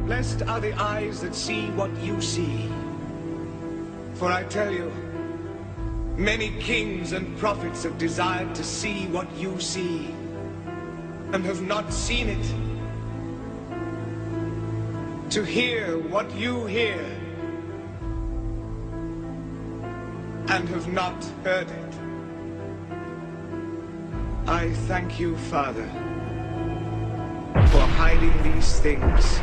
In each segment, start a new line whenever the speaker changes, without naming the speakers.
Blessed are the eyes that see what you see. For I tell you, many kings and prophets have desired to see what you see, and have not seen it. To hear what you hear, and have not heard it. I thank you, Father, for hiding these things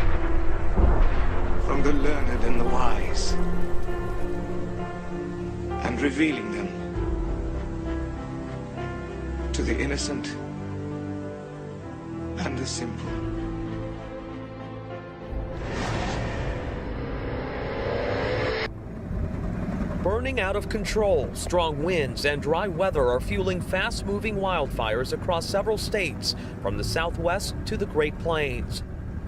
from the learned and the wise, and revealing them to the innocent and the simple.
Burning out of control, strong winds and dry weather are fueling fast-moving wildfires across several states, from the Southwest to the Great Plains.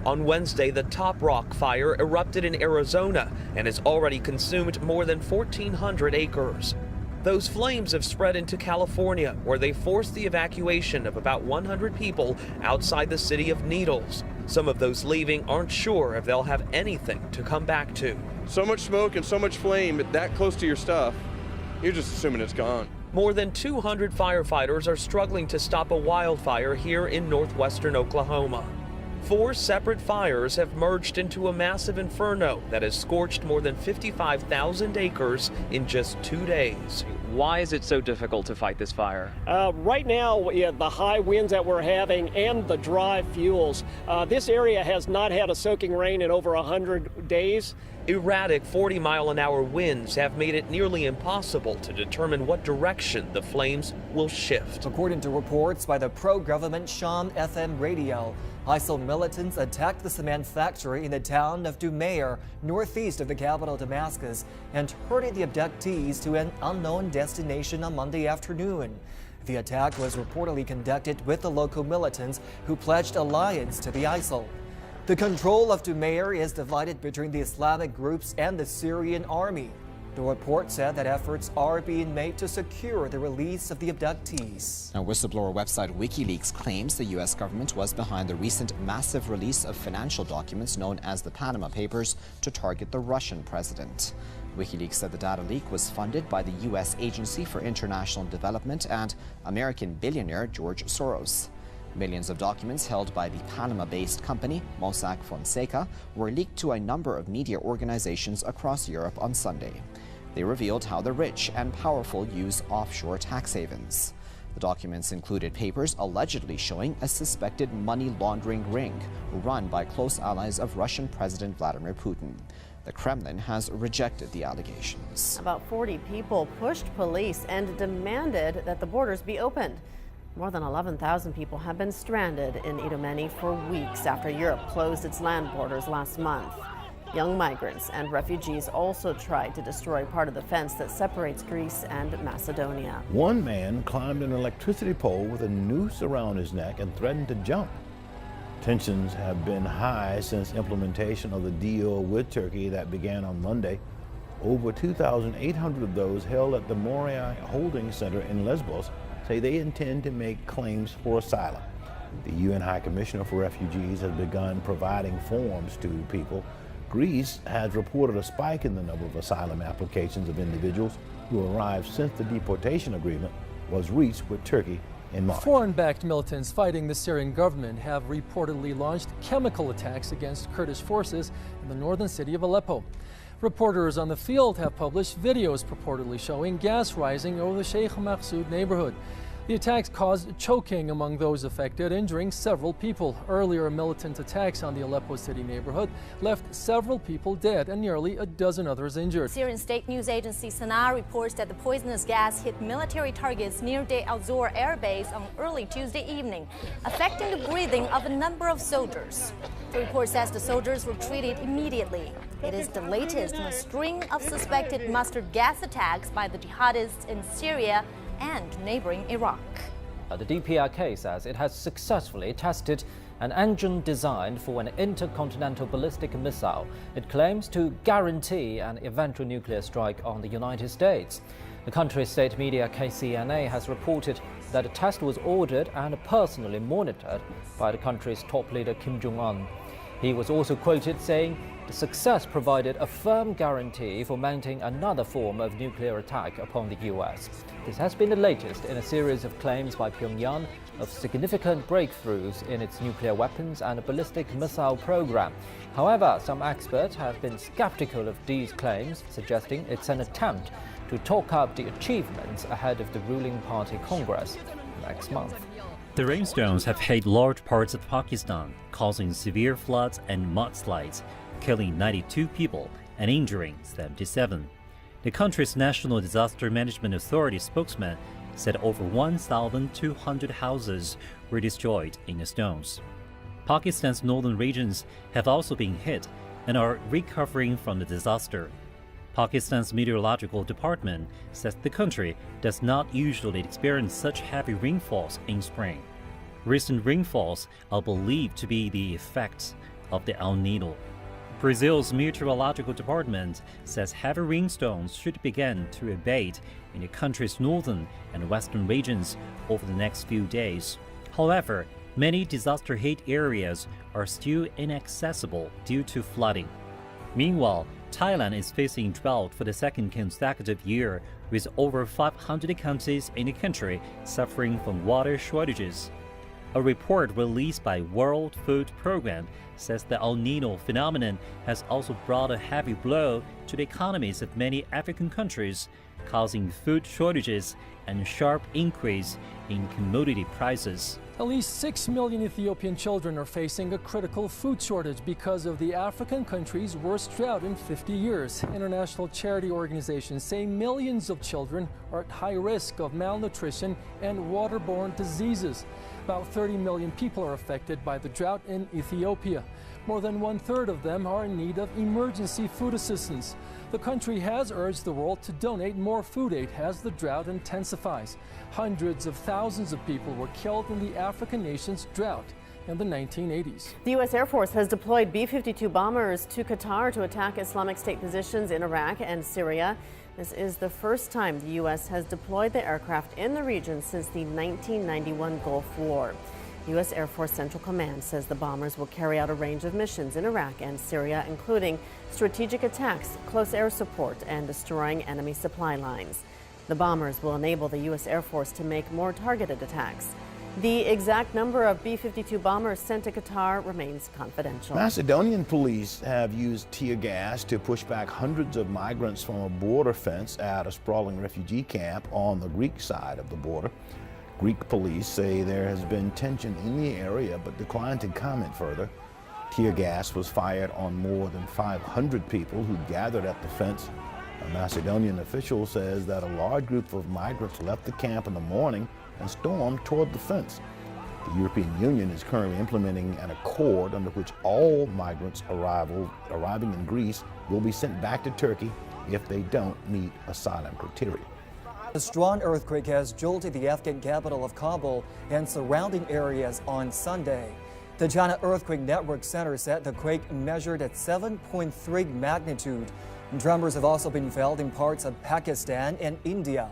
On Wednesday, the Top Rock fire erupted in Arizona and has already consumed more than 1,400 acres. Those flames have spread into California, where they forced the evacuation of about 100 people outside the city of Needles. Some of those leaving aren't sure if they'll have anything to come back to.
So much smoke and so much flame that close to your stuff, you're just assuming it's gone.
More than 200 firefighters are struggling to stop a wildfire here in northwestern Oklahoma. 4 separate fires have merged into a massive inferno that has scorched more than 55,000 acres in just 2 days.
Why is it so difficult to fight this fire?
Right now, the high winds that we're having and the dry fuels, this area has not had a soaking rain in over 100 days.
Erratic 40-mile-an-hour winds have made it nearly impossible to determine what direction the flames will shift.
According to reports by the pro-government Sham FM radio, ISIL militants attacked the cement factory in the town of Dumair, northeast of the capital Damascus, and herded the abductees to an unknown destination on Monday afternoon. The attack was reportedly conducted with the local militants who pledged alliance to the ISIL. The control of Dumair is divided between the Islamic groups and the Syrian army. The report said that efforts are being made to secure the release of the abductees.
Now, whistleblower website WikiLeaks claims the U.S. government was behind the recent massive release of financial documents known as the Panama Papers to target the Russian president. WikiLeaks said the data leak was funded by the U.S. Agency for International Development and American billionaire George Soros. Millions of documents held by the Panama-based company Mossack Fonseca were leaked to a number of media organizations across Europe on Sunday. They revealed how the rich and powerful use offshore tax havens. The documents included papers allegedly showing a suspected money laundering ring run by close allies of Russian President Vladimir Putin. The Kremlin has rejected the allegations.
About 40 people pushed police and demanded that the borders be opened. More than 11,000 people have been stranded in Idomeni for weeks after Europe closed its land borders last month. Young migrants and refugees also tried to destroy part of the fence that separates Greece and Macedonia.
One man climbed an electricity pole with a noose around his neck and threatened to jump. Tensions have been high since implementation of the deal with Turkey that began on Monday. Over 2,800 of those held at the Moria Holding Center in Lesbos say they intend to make claims for asylum. The UN High Commissioner for Refugees has begun providing forms to people. Greece has reported a spike in the number of asylum applications of individuals who arrived since the deportation agreement was reached with Turkey in March.
Foreign-backed militants fighting the Syrian government have reportedly launched chemical attacks against Kurdish forces in the northern city of Aleppo. Reporters on the field have published videos purportedly showing gas rising over the Sheikh Mahsud neighborhood. The attacks caused choking among those affected, injuring several people. Earlier militant attacks on the Aleppo city neighborhood left several people dead and nearly a dozen others injured.
Syrian state news agency Sana reports that the poisonous gas hit military targets near Deir al-Zor air base on early Tuesday evening, affecting the breathing of a number of soldiers. The report says the soldiers were treated immediately. It is the latest in a string of suspected mustard gas attacks by the jihadists in Syria and neighboring Iraq.
The DPRK says it has successfully tested an engine designed for an intercontinental ballistic missile. It claims to guarantee an eventual nuclear strike on the United States. The country's state media KCNA has reported that the test was ordered and personally monitored by the country's top leader Kim Jong-un. He was also quoted saying the success provided a firm guarantee for mounting another form of nuclear attack upon the US. This has been the latest in a series of claims by Pyongyang of significant breakthroughs in its nuclear weapons and ballistic missile program. However, some experts have been skeptical of these claims, suggesting it's an attempt to talk up the achievements ahead of the ruling party Congress next month.
The rainstorms have hit large parts of Pakistan, causing severe floods and mudslides, killing 92 people and injuring 77. The country's National Disaster Management Authority spokesman said over 1,200 houses were destroyed in the storms. Pakistan's northern regions have also been hit and are recovering from the disaster. Pakistan's meteorological department says the country does not usually experience such heavy rainfalls in spring. Recent rainfalls are believed to be the effects of the El Niño. Brazil's meteorological department says heavy rainstorms should begin to abate in the country's northern and western regions over the next few days. However, many disaster-hit areas are still inaccessible due to flooding. Meanwhile, Thailand is facing drought for the second consecutive year, with over 500 counties in the country suffering from water shortages. A report released by World Food Programme says the El Niño phenomenon has also brought a heavy blow to the economies of many African countries, causing food shortages and a sharp increase in commodity prices.
At least 6 million Ethiopian children are facing a critical food shortage because of the African country's worst drought in 50 years. International charity organizations say millions of children are at high risk of malnutrition and waterborne diseases. About 30 million people are affected by the drought in Ethiopia. More than 1/3 of them are in need of emergency food assistance. The country has urged the world to donate more food aid as the drought intensifies. Hundreds of thousands of people were killed in the African nation's drought in the 1980s.
The U.S. Air Force has deployed B-52 bombers to Qatar to attack Islamic State positions in Iraq and Syria. This is the first time the U.S. has deployed the aircraft in the region since the 1991 Gulf War. U.S. Air Force Central Command says the bombers will carry out a range of missions in Iraq and Syria, including strategic attacks, close air support, and destroying enemy supply lines. The bombers will enable the U.S. Air Force to make more targeted attacks. The exact number of B-52 bombers sent to Qatar remains confidential.
Macedonian police have used tear gas to push back hundreds of migrants from a border fence at a sprawling refugee camp on the Greek side of the border. Greek police say there has been tension in the area but declined to comment further. Tear gas was fired on more than 500 people who gathered at the fence. A Macedonian official says that a large group of migrants left the camp in the morning and stormed toward the fence. The European Union is currently implementing an accord under which all migrants arriving in Greece will be sent back to Turkey if they don't meet asylum criteria.
A strong earthquake has jolted the Afghan capital of Kabul and surrounding areas on Sunday. The China Earthquake Network Center said the quake measured at 7.3 magnitude. Tremors have also been felt in parts of Pakistan and India.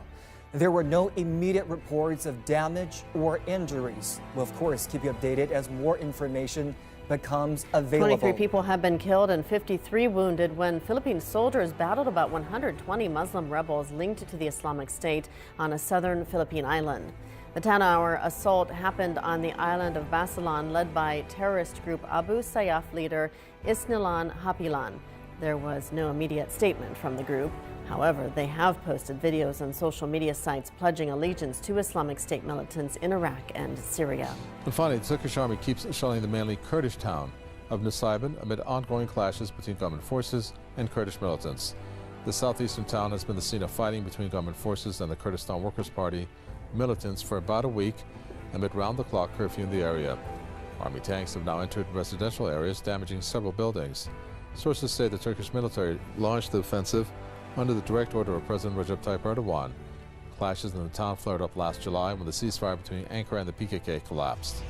There were no immediate reports of damage or injuries. We'll, of course, keep you updated as more information becomes available.
23 people have been killed and 53 wounded when Philippine soldiers battled about 120 Muslim rebels linked to the Islamic State on a southern Philippine island. The 10-hour assault happened on the island of Basilan, led by terrorist group Abu Sayyaf leader Isnilan Hapilan. There was no immediate statement from the group. However, they have posted videos on social media sites pledging allegiance to Islamic State militants in Iraq and Syria.
And finally, the Turkish army keeps shelling the mainly Kurdish town of Nusaybin amid ongoing clashes between government forces and Kurdish militants. The southeastern town has been the scene of fighting between government forces and the Kurdistan Workers' Party militants for about a week amid round-the-clock curfew in the area. Army tanks have now entered residential areas, damaging several buildings. Sources say the Turkish military launched the offensive under the direct order of President Recep Tayyip Erdogan. Clashes in the town flared up last July when the ceasefire between Ankara and the PKK collapsed.